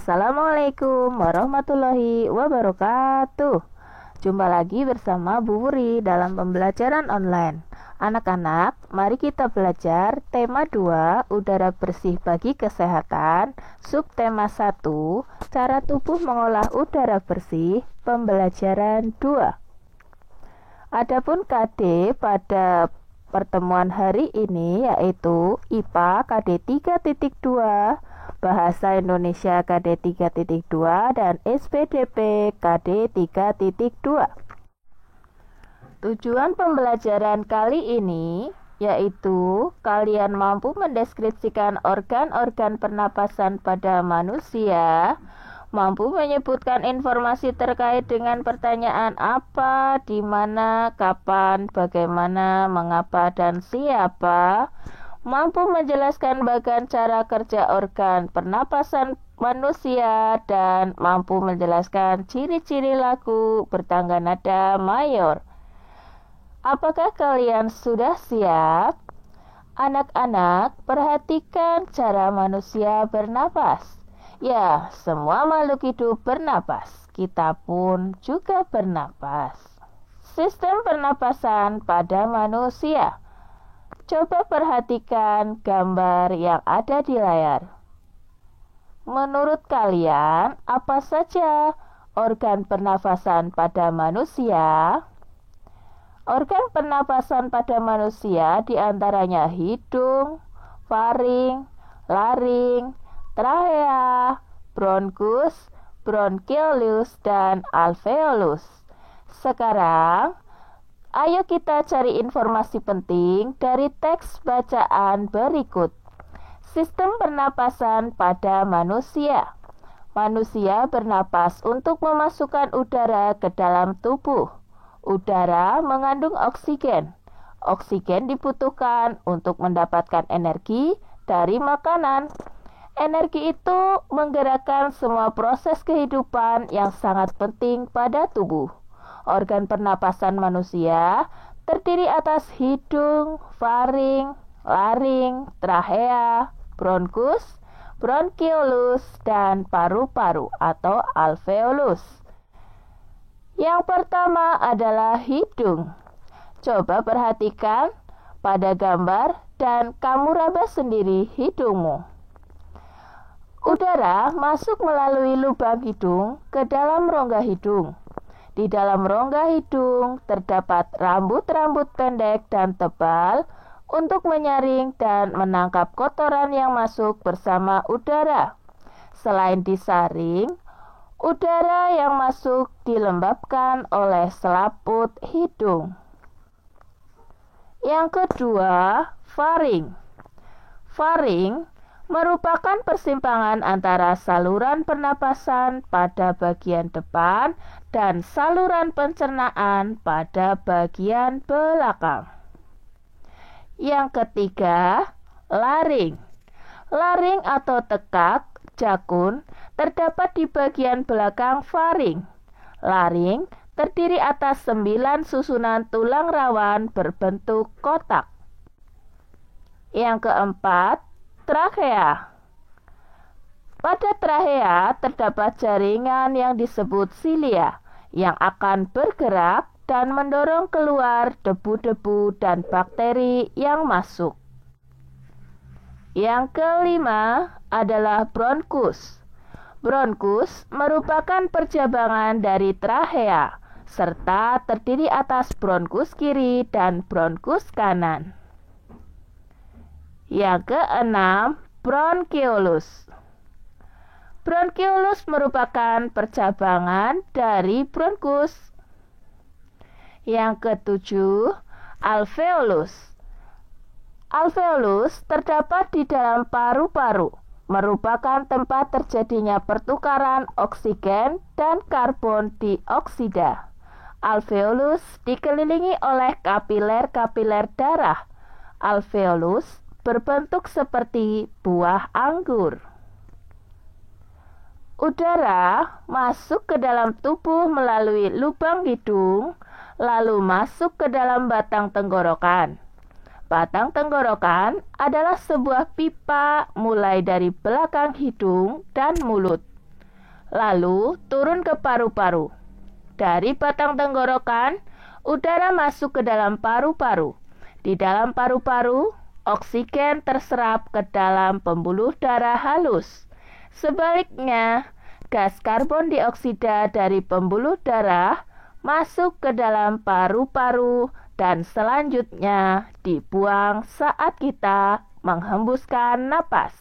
Assalamualaikum warahmatullahi wabarakatuh. Jumpa lagi bersama Bu Wuri dalam pembelajaran online. Anak-anak, mari kita belajar tema 2, udara bersih bagi kesehatan, subtema 1, cara tubuh mengolah udara bersih, pembelajaran 2. Adapun KD pada pertemuan hari ini yaitu IPA KD 3.2, Bahasa Indonesia KD 3.2 dan SPDP KD 3.2. Tujuan pembelajaran kali ini yaitu kalian mampu mendeskripsikan organ-organ pernapasan pada manusia, mampu menyebutkan informasi terkait dengan pertanyaan apa, di mana, kapan, bagaimana, mengapa, dan siapa, mampu menjelaskan bagian cara kerja organ pernapasan manusia, dan mampu menjelaskan ciri-ciri lagu bertangga nada mayor. Apakah kalian sudah siap? Anak-anak, perhatikan cara manusia bernapas. Ya, semua makhluk hidup bernapas. Kita pun juga bernapas. Sistem pernapasan pada manusia. Coba perhatikan gambar yang ada di layar. Menurut kalian, apa saja organ pernafasan pada manusia? Organ pernapasan pada manusia diantaranya hidung, faring, laring, trachea, bronkus, bronkiolus, dan alveolus. Sekarang, ayo kita cari informasi penting dari teks bacaan berikut. Sistem pernapasan pada manusia. Manusia bernapas untuk memasukkan udara ke dalam tubuh. Udara mengandung oksigen. Oksigen dibutuhkan untuk mendapatkan energi dari makanan. Energi itu menggerakkan semua proses kehidupan yang sangat penting pada tubuh. Organ pernapasan manusia terdiri atas hidung, faring, laring, trachea, bronkus, bronkiolus, dan paru-paru atau alveolus. Yang pertama adalah hidung. Coba perhatikan pada gambar dan kamu raba sendiri hidungmu. Udara masuk melalui lubang hidung ke dalam rongga hidung. Di dalam rongga hidung terdapat rambut-rambut pendek dan tebal untuk menyaring dan menangkap kotoran yang masuk bersama udara. Selain disaring, udara yang masuk dilembabkan oleh selaput hidung. Yang kedua, faring. Faring merupakan persimpangan antara saluran pernapasan pada bagian depan dan saluran pencernaan pada bagian belakang. Yang ketiga, laring. Laring atau tekak, jakun, terdapat di bagian belakang faring. Laring terdiri atas 9 susunan tulang rawan berbentuk kotak. Yang keempat, trachea. Pada trachea terdapat jaringan yang disebut silia yang akan bergerak dan mendorong keluar debu-debu dan bakteri yang masuk. Yang kelima adalah bronkus. Bronkus merupakan percabangan dari trachea serta terdiri atas bronkus kiri dan bronkus kanan. Yang keenam, bronkiolus. Bronkiolus merupakan percabangan dari bronkus. Yang ketujuh, alveolus. Alveolus terdapat di dalam paru-paru, merupakan tempat terjadinya pertukaran oksigen dan karbon dioksida. Alveolus dikelilingi oleh kapiler-kapiler darah. Alveolus berbentuk seperti buah anggur. Udara masuk ke dalam tubuh melalui lubang hidung, lalu masuk ke dalam batang tenggorokan. Batang tenggorokan adalah sebuah pipa mulai dari belakang hidung dan mulut. lalu turun ke paru-paru. Dari batang tenggorokan, udara masuk ke dalam paru-paru. Di dalam paru-paru, oksigen terserap ke dalam pembuluh darah halus. Sebaliknya, gas karbon dioksida dari pembuluh darah masuk ke dalam paru-paru dan selanjutnya dibuang saat kita menghembuskan napas.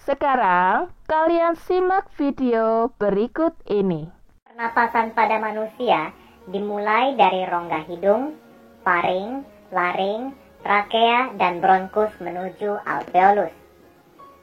Sekarang, kalian simak video berikut ini. Pernapasan pada manusia dimulai dari rongga hidung, faring, laring, trakea, dan bronkus menuju alveolus.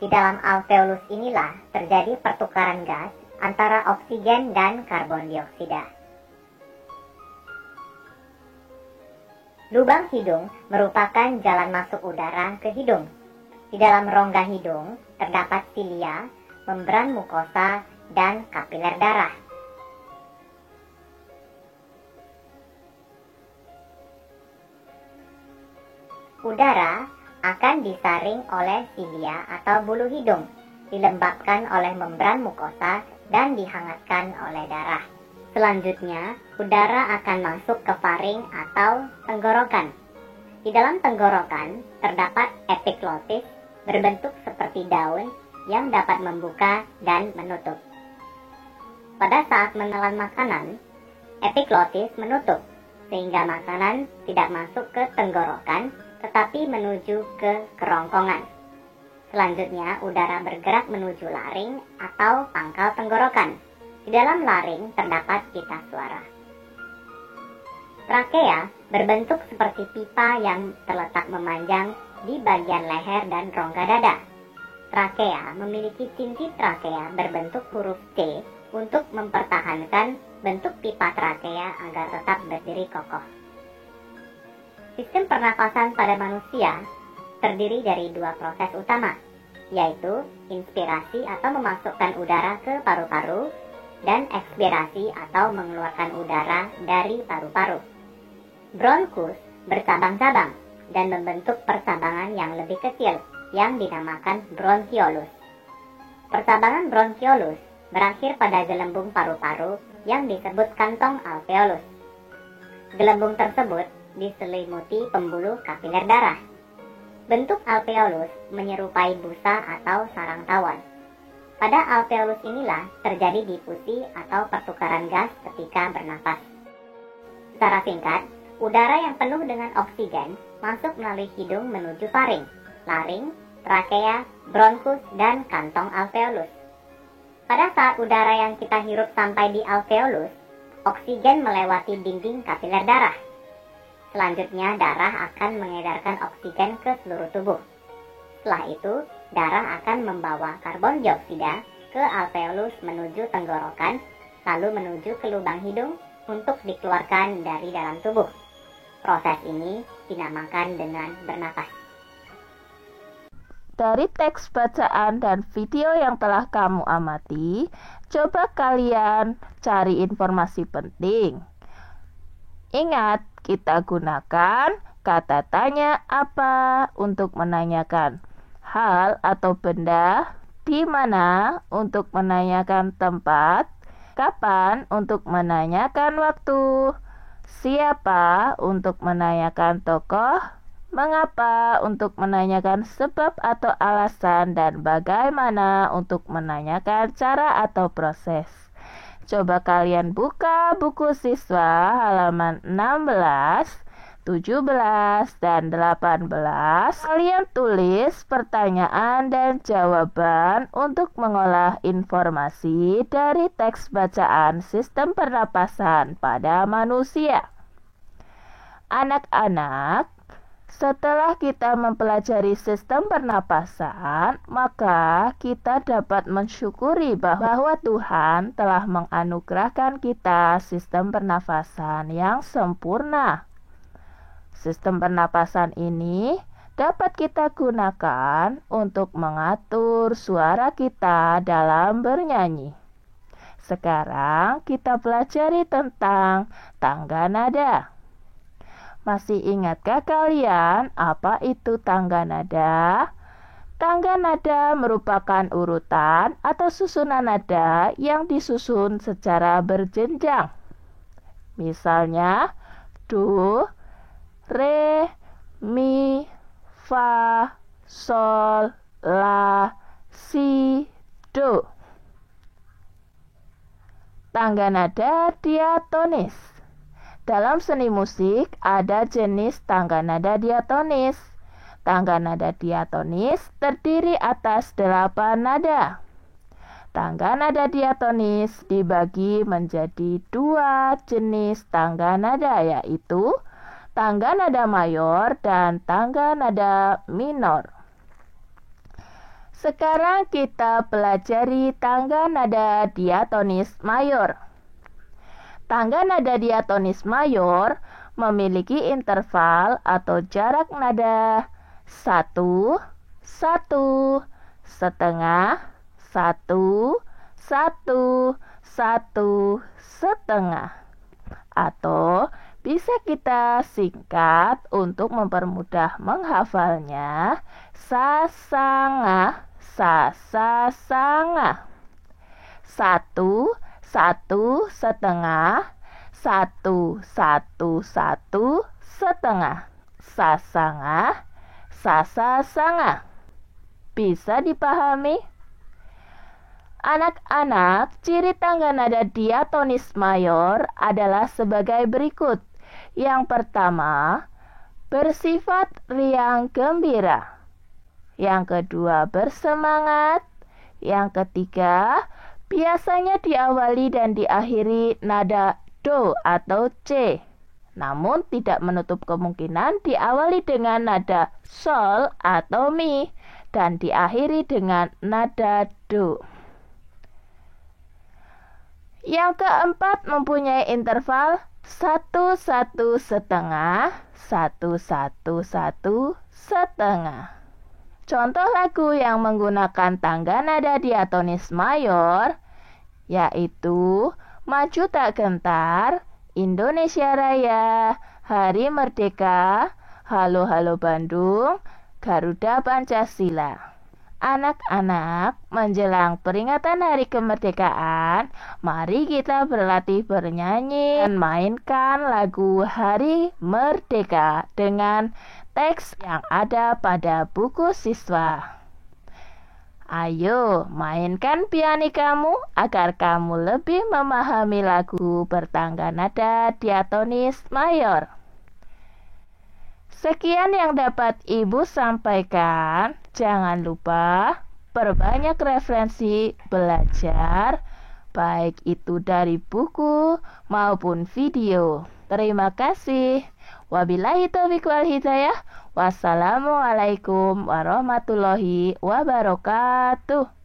Di dalam alveolus inilah terjadi pertukaran gas antara oksigen dan karbon dioksida. Lubang hidung merupakan jalan masuk udara ke hidung. Di dalam rongga hidung terdapat silia, membran mukosa, dan kapiler darah. Udara akan disaring oleh silia atau bulu hidung, dilembabkan oleh membran mukosa, dan dihangatkan oleh darah. Selanjutnya, udara akan masuk ke faring atau tenggorokan. Di dalam tenggorokan terdapat epiglotis berbentuk seperti daun yang dapat membuka dan menutup. Pada saat menelan makanan, epiglotis menutup sehingga makanan tidak masuk ke tenggorokan tetapi menuju ke kerongkongan. Selanjutnya, udara bergerak menuju laring atau pangkal tenggorokan. Di dalam laring terdapat pita suara. Trakea berbentuk seperti pipa yang terletak memanjang di bagian leher dan rongga dada. Trakea memiliki cincin trakea berbentuk huruf C untuk mempertahankan bentuk pipa trakea agar tetap berdiri kokoh. Sistem pernafasan pada manusia terdiri dari dua proses utama, yaitu inspirasi atau memasukkan udara ke paru-paru dan ekspirasi atau mengeluarkan udara dari paru-paru. Bronkus bercabang-cabang dan membentuk percabangan yang lebih kecil yang dinamakan bronkiolus. Percabangan bronkiolus berakhir pada gelembung paru-paru yang disebut kantong alveolus. Gelembung tersebut diselimuti pembuluh kapiler darah. Bentuk alveolus menyerupai busa atau sarang tawon. Pada alveolus inilah terjadi difusi atau pertukaran gas ketika bernapas. Secara singkat, udara yang penuh dengan oksigen masuk melalui hidung menuju faring, laring, trakea, bronkus, dan kantong alveolus. Pada saat udara yang kita hirup sampai di alveolus, oksigen melewati dinding kapiler darah. Selanjutnya, darah akan mengedarkan oksigen ke seluruh tubuh. Setelah itu, darah akan membawa karbon dioksida ke alveolus menuju tenggorokan, lalu menuju ke lubang hidung untuk dikeluarkan dari dalam tubuh. Proses ini dinamakan dengan bernapas. Dari teks bacaan dan video yang telah kamu amati, coba kalian cari informasi penting. Ingat, kita gunakan kata tanya apa untuk menanyakan hal atau benda, di mana untuk menanyakan tempat, kapan untuk menanyakan waktu, siapa untuk menanyakan tokoh, mengapa untuk menanyakan sebab atau alasan, dan bagaimana untuk menanyakan cara atau proses. Coba kalian buka buku siswa halaman 16, 17, dan 18. Kalian tulis pertanyaan dan jawaban untuk mengolah informasi dari teks bacaan sistem pernapasan pada manusia. Anak-anak, setelah kita mempelajari sistem pernapasan, maka kita dapat mensyukuri bahwa Tuhan telah menganugerahkan kita sistem pernapasan yang sempurna. Sistem pernapasan ini dapat kita gunakan untuk mengatur suara kita dalam bernyanyi. Sekarang kita pelajari tentang tangga nada. Masih ingatkah kalian apa itu tangga nada? Tangga nada merupakan urutan atau susunan nada yang disusun secara berjenjang. Misalnya, do, re, mi, fa, sol, la, si, do. Tangga nada diatonis. Dalam seni musik ada jenis tangga nada diatonis. Tangga nada diatonis terdiri atas 8 nada. Tangga nada diatonis dibagi menjadi 2 jenis tangga nada, yaitu tangga nada mayor dan tangga nada minor. Sekarang kita pelajari tangga nada diatonis mayor. Tangga nada diatonis mayor memiliki interval atau jarak nada 1, 1, setengah, 1, 1, 1, setengah. Atau bisa kita singkat untuk mempermudah menghafalnya, sasangah, sasasangah. 1, 1 setengah, 1, 1, 1 setengah. Sasangah, sasasangah. Bisa dipahami? Anak-anak, ciri tangga nada diatonis mayor adalah sebagai berikut. Yang pertama, bersifat riang gembira. Yang kedua, bersemangat. Yang ketiga, biasanya diawali dan diakhiri nada do atau C. Namun tidak menutup kemungkinan diawali dengan nada sol atau mi dan diakhiri dengan nada do. Yang keempat mempunyai interval 1, 1 setengah, 1, 1, 1 setengah. Contoh lagu yang menggunakan tangga nada diatonis mayor yaitu Maju Tak Gentar, Indonesia Raya, Hari Merdeka, Halo Halo Bandung, Garuda Pancasila. Anak-anak, menjelang peringatan Hari Kemerdekaan, mari kita berlatih bernyanyi dan mainkan lagu Hari Merdeka dengan teks yang ada pada buku siswa. Ayo, mainkan piano kamu agar kamu lebih memahami lagu bertangga nada diatonis mayor. Sekian yang dapat Ibu sampaikan. Jangan lupa perbanyak referensi belajar, baik itu dari buku maupun video. Terima kasih. Wabillahi taufiq wal hidayah. Wassalamualaikum warahmatullahi wabarakatuh.